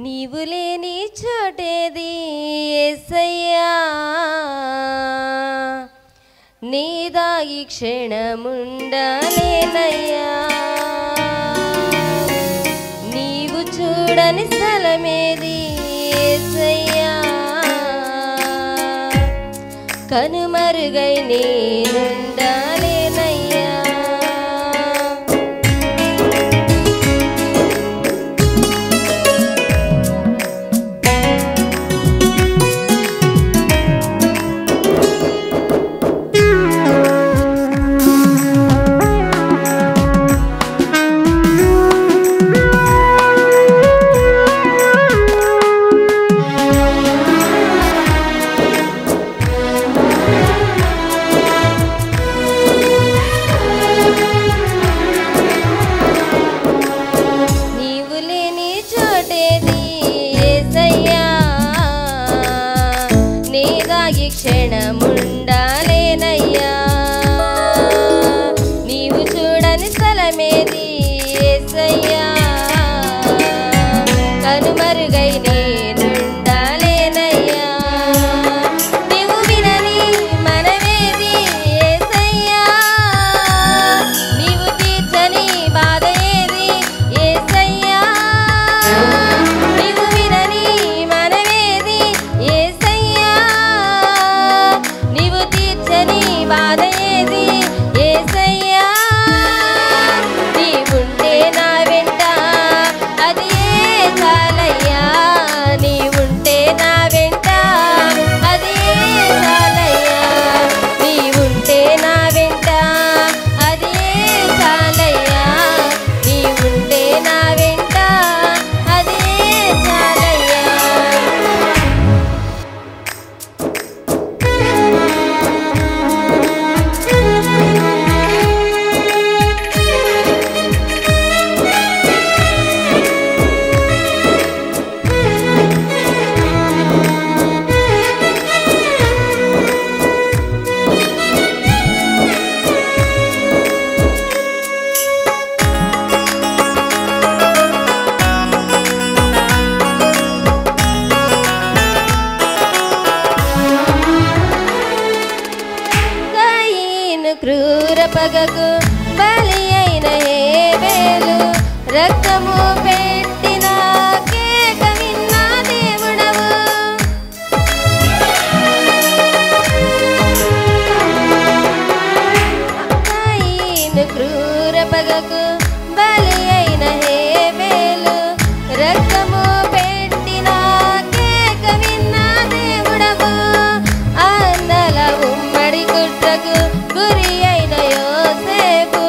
నీవు లేని చోటేది యేసయ్యా, నీదాగి క్షణముండలేనయ్యా. నీవు చూడని స్థలమేది యేసయ్యా, కనుమరుగై నేనుండలేనయ్యా. క్షణముండాలేనయ్యా, నీవు చూడని స్థలమేది యేసయ్యా, కనుమరుగై నేనుండాలేనయ్యా. నీవు వినని మనవేది యేసయ్యా, నీవు తీర్చని బాధ ఏది యేసయ్యా. నీవు వినని మనవేది యేసయ్యా, నీవు తీర్చని బాధ ఏది యేసయ్యా. నీవుంటే నా వెంట అది చాలయ్యా, నీవుంటే నా వెంట అది చాలయ్యా. నీవుంటే నా వెంట అది చాలయ్యా, నీవుంటే నా వెంట అది చాలయ్యా. క్రూర పగకు బలి అయిన హేబేలు, రక్తము పెట్టిన కేక విన్న దేవుడవు. కయీను క్రూర పగకు బలి అయిన హేబేలు, రక్తము పెట్టిన కేక విన్న దేవుడవు. అందల ఉమ్మడి కుట్రకు గురి అయిన యోసేపు,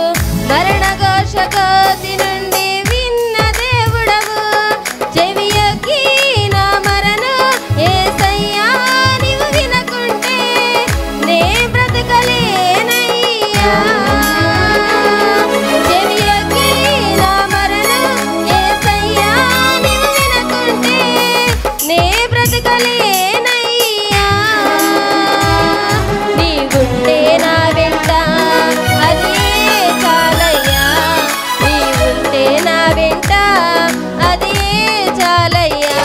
మరణ ఘోష కోతి నుండి విన్న దేవుడవు. చెవియొగ్గి నా మరణు యేసయ్యా, నీవు వినకుంటే నే బ్రతకలేనయ్యా. చెవియొగ్గి నా మరణు యేసయ్యా, నీవు వినకుంటే నే బ్రతకలేనయ్యా. నీవుంటే నా వెంట అది చాలయ్యా, నీవుంటే నా వెంట అది చాలయ్యా.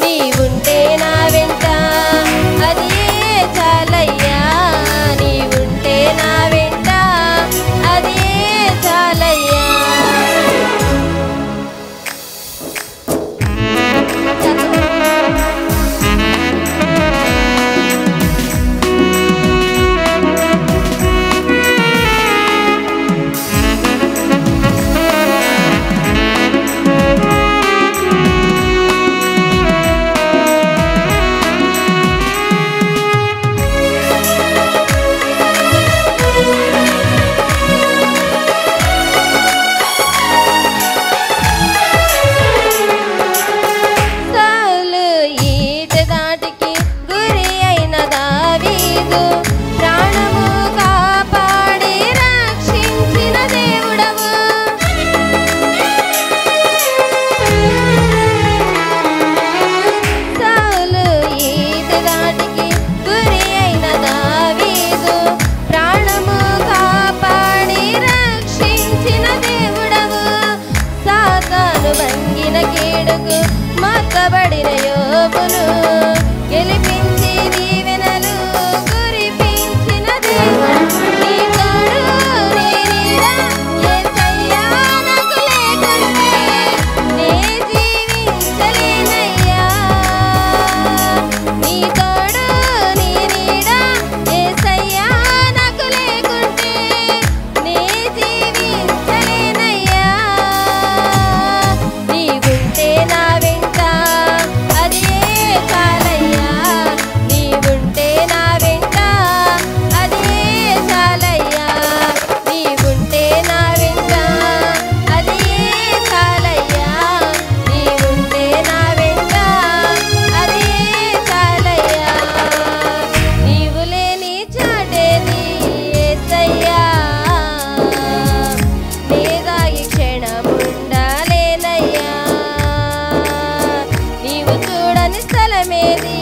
నీవుంటే నా వెంట అది చాలయ్యా, నీవుంటే నా వెంట అది చాలయ్యా. సాలు ఈట దాటికి గురి అయిన దావీదు, ప్రాణము కాపాడి రక్షించిన దేవుడవు. సాలు ఈట దాటికి గురి అయిన దావీదు, ప్రాణము కాపాడి రక్షించిన దేవుడవు. సాతాను భంగిన కీడుకు మోసబడిన యోబును గెలిపించి దీవెనలు కురిపించిన దేవా నీ తోడు నీ నీడ యేసయ్యా నాకు లేకుంటే నే జీవించలేనయ్యా నీ తోడు నీ నీడ యేసయ్యా నాకు లేకుంటే నే జీవించలేనయ్యా నీవుంటే నా వెంట అది చాలయ్యా నీవుంటే నా వెంట అది చాలయ్యా నీవుంటే నా వెంట అది చాలయ్యా నీవుంటే నా వెంట అది చాలయ్యా నీవు లేని చాటేది యేసయ్యా నేదాగి క్షణముండాలేనయ్యా నీవు చూడని స్థలమేది